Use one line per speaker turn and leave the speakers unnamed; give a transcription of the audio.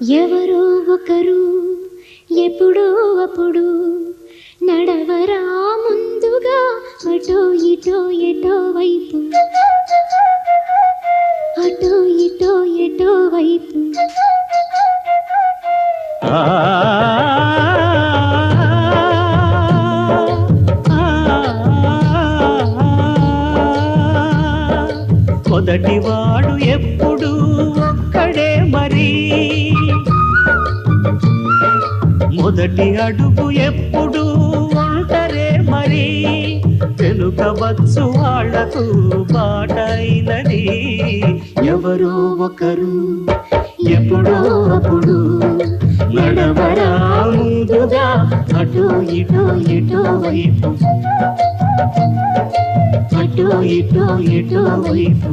ఎవరో ఒకరు ఎప్పుడో అప్పుడు నడవరా ముందుగా అటో ఇటో ఎటో వైపు అటో ఇటో ఎటో వైపు
మొదటివాడు ఎప్పుడు ఒక్కడే మరి మొదటి అడుగు ఎప్పుడు ఒంటరే మరి తెలుకవచ్చు వాళ్లకు బాటైనది ఎవరో ఒకరు ఎప్పుడో అప్పుడు నడవరా ముందుగా అటో ఇటో ఎటో వైపు అటో ఇటో ఎటో వైపు